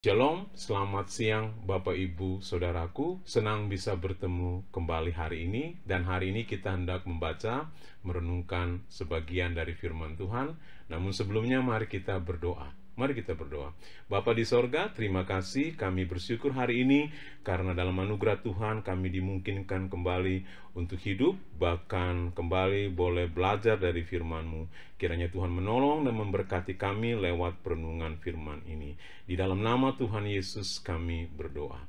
Shalom, selamat siang Bapak Ibu Saudaraku. Senang bisa bertemu kembali hari ini. Dan hari ini kita hendak membaca, merenungkan sebagian dari firman Tuhan. Namun sebelumnya mari kita berdoa. Mari kita berdoa. Bapa di sorga, terima kasih, kami bersyukur hari ini karena dalam anugerah Tuhan kami dimungkinkan kembali untuk hidup, bahkan kembali boleh belajar dari firman-Mu. Kiranya Tuhan menolong dan memberkati kami lewat perenungan firman ini. Di dalam nama Tuhan Yesus kami berdoa.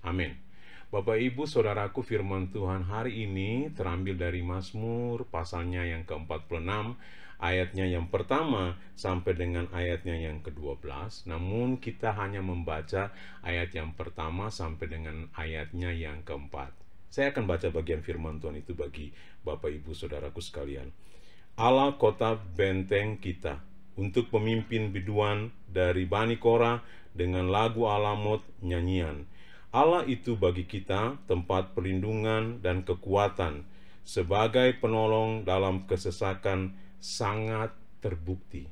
Amin. Bapak Ibu Saudaraku, firman Tuhan hari ini terambil dari Mazmur pasalnya yang ke-46, ayatnya yang pertama sampai dengan ayatnya yang ke-12. Namun kita hanya membaca ayat yang pertama sampai dengan ayatnya yang ke-4. Saya akan baca bagian firman Tuhan itu bagi Bapak Ibu Saudaraku sekalian. Allah kota benteng kita, untuk pemimpin biduan dari Bani Korah dengan lagu alamot nyanyian. Allah itu bagi kita tempat perlindungan dan kekuatan, sebagai penolong dalam kesesakan sangat terbukti.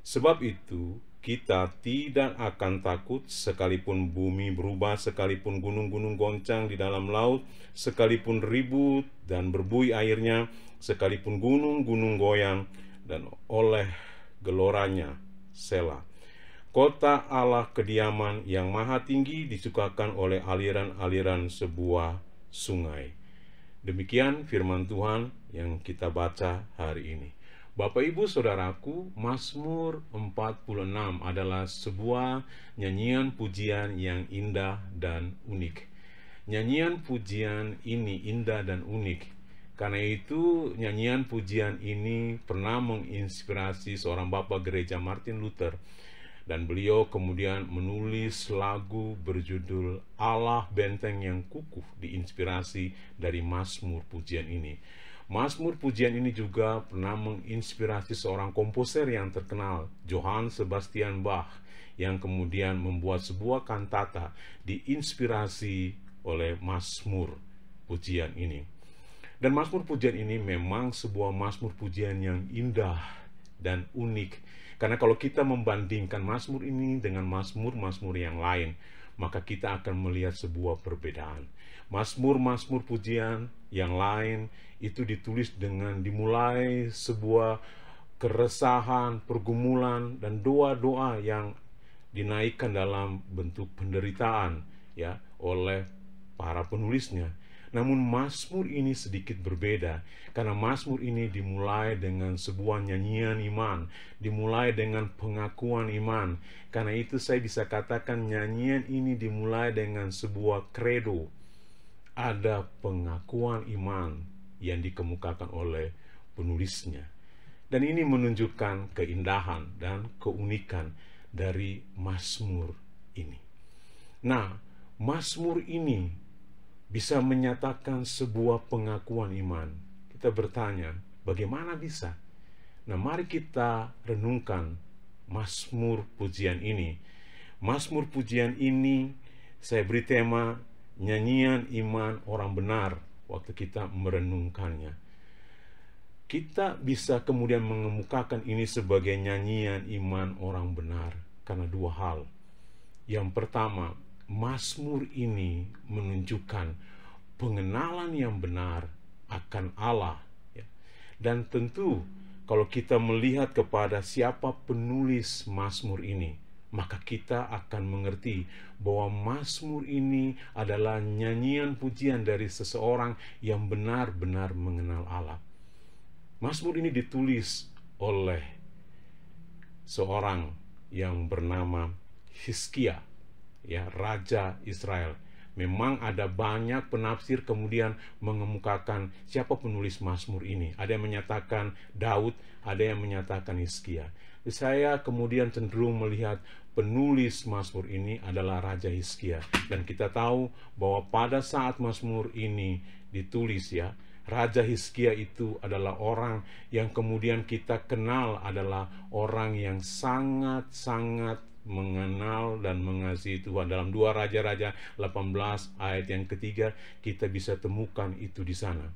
Sebab itu kita tidak akan takut sekalipun bumi berubah, sekalipun gunung-gunung goncang di dalam laut, sekalipun ribut dan berbuih airnya, sekalipun gunung-gunung goyang dan oleh geloranya Selah. Kota Allah kediaman yang maha tinggi disukakan oleh aliran-aliran sebuah sungai. Demikian firman Tuhan yang kita baca hari ini. Bapak Ibu Saudaraku, Mazmur 46 adalah sebuah nyanyian pujian yang indah dan unik. Nyanyian pujian ini indah dan unik. Karena itu nyanyian pujian ini pernah menginspirasi seorang bapak gereja Martin Luther. Dan beliau kemudian menulis lagu berjudul Allah Benteng yang Kukuh, diinspirasi dari Mazmur pujian ini. Mazmur pujian ini juga pernah menginspirasi seorang komposer yang terkenal, Johann Sebastian Bach, yang kemudian membuat sebuah kantata diinspirasi oleh Mazmur pujian ini. Dan Mazmur pujian ini memang sebuah Mazmur pujian yang indah dan unik. Karena kalau kita membandingkan Mazmur ini dengan Mazmur-Mazmur yang lain, maka kita akan melihat sebuah perbedaan. Mazmur-Mazmur pujian yang lain itu ditulis dengan dimulai sebuah keresahan, pergumulan, dan doa-doa yang dinaikkan dalam bentuk penderitaan ya oleh para penulisnya. Namun Mazmur ini sedikit berbeda, karena Mazmur ini dimulai dengan sebuah nyanyian iman, dimulai dengan pengakuan iman. Karena itu saya bisa katakan nyanyian ini dimulai dengan sebuah kredo. Ada pengakuan iman yang dikemukakan oleh penulisnya. Dan ini menunjukkan keindahan dan keunikan dari Mazmur ini. Nah, Mazmur ini bisa menyatakan sebuah pengakuan iman. Kita bertanya, bagaimana bisa? Nah, mari kita renungkan Mazmur pujian ini. Mazmur pujian ini saya beri tema nyanyian iman orang benar waktu kita merenungkannya. Kita bisa kemudian mengemukakan ini sebagai nyanyian iman orang benar karena dua hal. Yang pertama, Mazmur ini menunjukkan pengenalan yang benar akan Allah. Dan tentu kalau kita melihat kepada siapa penulis Mazmur ini, maka kita akan mengerti bahwa Mazmur ini adalah nyanyian pujian dari seseorang yang benar-benar mengenal Allah. Mazmur ini ditulis oleh seorang yang bernama Hizkia, ya, Raja Israel. Memang ada banyak penafsir kemudian mengemukakan siapa penulis Mazmur ini. Ada yang menyatakan Daud, ada yang menyatakan Hizkia. Saya kemudian cenderung melihat penulis Mazmur ini adalah Raja Hizkia. Dan kita tahu bahwa pada saat Mazmur ini ditulis ya, Raja Hizkia itu adalah orang yang kemudian kita kenal adalah orang yang sangat-sangat mengenal dan mengasihi Tuhan. Dalam 2 Raja-Raja 18 ayat yang ketiga kita bisa temukan itu di sana.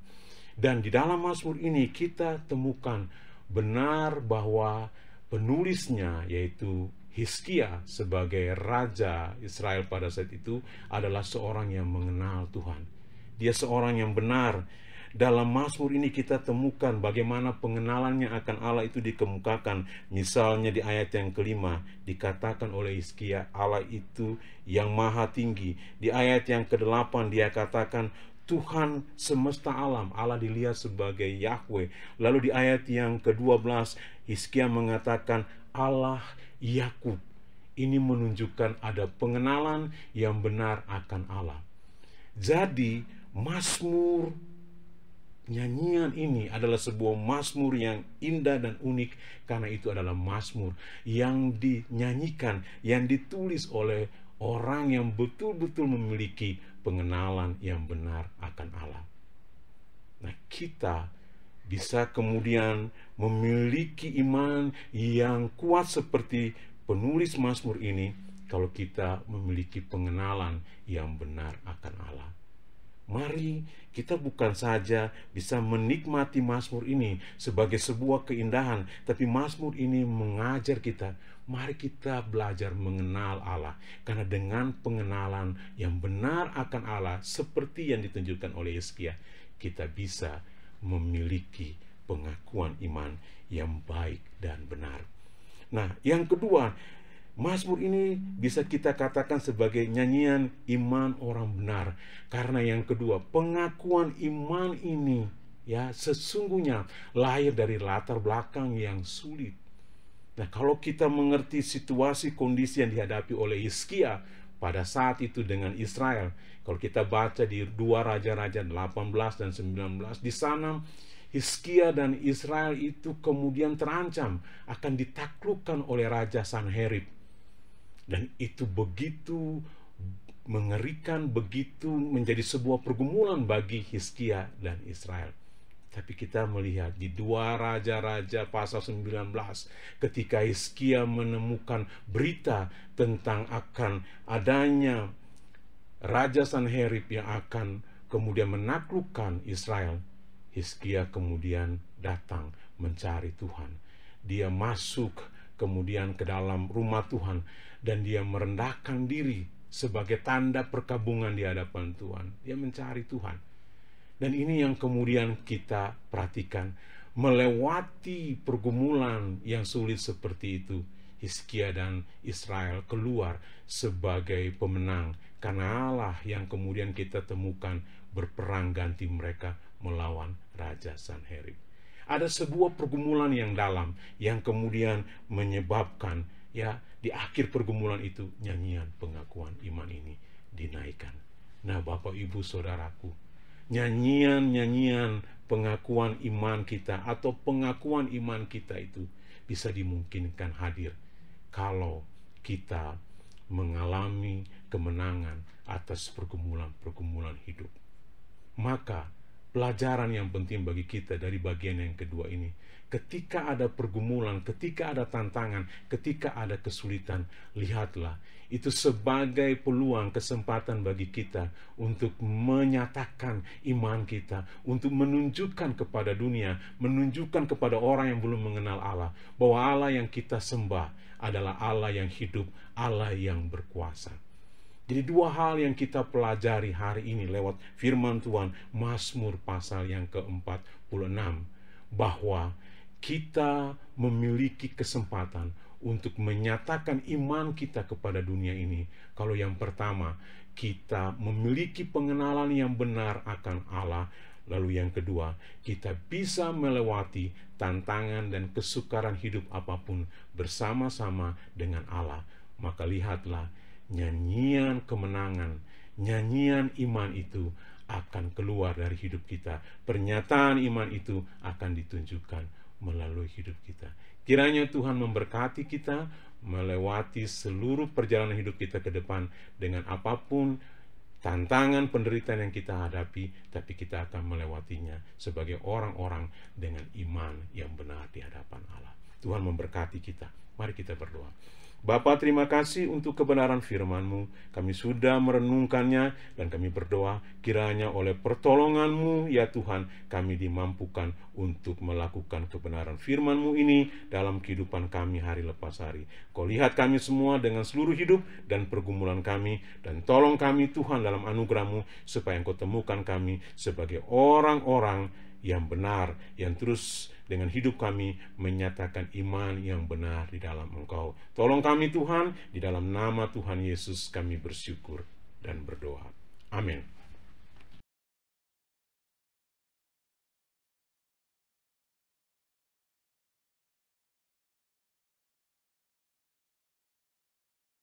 Dan di dalam Mazmur ini kita temukan benar bahwa penulisnya yaitu Hizkia sebagai raja Israel pada saat itu adalah seorang yang mengenal Tuhan. Dia seorang yang benar. Dalam Mazmur ini kita temukan bagaimana pengenalannya akan Allah itu dikemukakan. Misalnya di ayat yang kelima dikatakan oleh Hizkia, Allah itu yang maha tinggi. Di ayat yang ke-8 dia katakan Tuhan semesta alam. Allah dilihat sebagai Yahweh. Lalu di ayat yang ke-12 Hizkia mengatakan Allah Yakub. Ini menunjukkan ada pengenalan yang benar akan Allah. Jadi Mazmur, nyanyian ini adalah sebuah mazmur yang indah dan unik, karena itu adalah mazmur yang dinyanyikan, yang ditulis oleh orang yang betul-betul memiliki pengenalan yang benar akan Allah. Nah, kita bisa kemudian memiliki iman yang kuat seperti penulis mazmur ini kalau kita memiliki pengenalan yang benar akan Allah. Mari kita bukan saja bisa menikmati mazmur ini sebagai sebuah keindahan, tapi mazmur ini mengajar kita, mari kita belajar mengenal Allah. Karena dengan pengenalan yang benar akan Allah, seperti yang ditunjukkan oleh Hizkia, kita bisa memiliki pengakuan iman yang baik dan benar. Nah, yang kedua, Mazmur ini bisa kita katakan sebagai nyanyian iman orang benar. Karena yang kedua, pengakuan iman ini ya sesungguhnya lahir dari latar belakang yang sulit. Nah, kalau kita mengerti situasi kondisi yang dihadapi oleh Hizkia pada saat itu dengan Israel, kalau kita baca di 2 Raja-Raja 18 dan 19, di sana Hizkia dan Israel itu kemudian terancam akan ditaklukkan oleh Raja Sanherib. Dan itu begitu mengerikan, begitu menjadi sebuah pergumulan bagi Hizkia dan Israel. Tapi kita melihat di 2 Raja-Raja pasal 19, ketika Hizkia menemukan berita tentang akan adanya Raja Sanherib yang akan kemudian menaklukkan Israel, Hizkia kemudian datang mencari Tuhan. Dia masuk kemudian ke dalam rumah Tuhan dan dia merendahkan diri sebagai tanda perkabungan di hadapan Tuhan. Dia mencari Tuhan. Dan ini yang kemudian kita perhatikan, melewati pergumulan yang sulit seperti itu, Hizkia dan Israel keluar sebagai pemenang, karena Allah yang kemudian kita temukan berperang ganti mereka melawan Raja Sanherib. Ada sebuah pergumulan yang dalam yang kemudian menyebabkan ya di akhir pergumulan itu nyanyian pengakuan iman ini dinaikkan. Nah, Bapak Ibu Saudaraku, nyanyian pengakuan iman kita atau pengakuan iman kita itu bisa dimungkinkan hadir kalau kita mengalami kemenangan atas pergumulan-pergumulan hidup. Maka pelajaran yang penting bagi kita dari bagian yang kedua ini, ketika ada pergumulan, ketika ada tantangan, ketika ada kesulitan, lihatlah itu sebagai peluang, kesempatan bagi kita untuk menyatakan iman kita, untuk menunjukkan kepada dunia, menunjukkan kepada orang yang belum mengenal Allah, bahwa Allah yang kita sembah adalah Allah yang hidup, Allah yang berkuasa. Jadi 2 hal yang kita pelajari hari ini lewat firman Tuhan, Mazmur pasal yang ke-46, bahwa kita memiliki kesempatan untuk menyatakan iman kita kepada dunia ini. Kalau yang pertama, kita memiliki pengenalan yang benar akan Allah. Lalu yang kedua, kita bisa melewati tantangan dan kesukaran hidup apapun bersama-sama dengan Allah. Maka lihatlah, nyanyian kemenangan, nyanyian iman itu akan keluar dari hidup kita. Pernyataan iman itu akan ditunjukkan melalui hidup kita. Kiranya Tuhan memberkati kita melewati seluruh perjalanan hidup kita ke depan dengan apapun tantangan penderitaan yang kita hadapi, tapi kita akan melewatinya sebagai orang-orang dengan iman yang benar di hadapan Allah. Tuhan memberkati kita. Mari kita berdoa. Bapa, terima kasih untuk kebenaran firman-Mu. Kami sudah merenungkannya dan kami berdoa kiranya oleh pertolongan-Mu ya Tuhan, kami dimampukan untuk melakukan kebenaran firman-Mu ini dalam kehidupan kami hari lepas hari. Kau lihat kami semua dengan seluruh hidup dan pergumulan kami, dan tolong kami Tuhan dalam anugerah-Mu supaya Engkau temukan kami sebagai orang-orang yang benar, yang terus dengan hidup kami menyatakan iman yang benar di dalam Engkau. Tolong kami Tuhan, di dalam nama Tuhan Yesus kami bersyukur dan berdoa. Amin.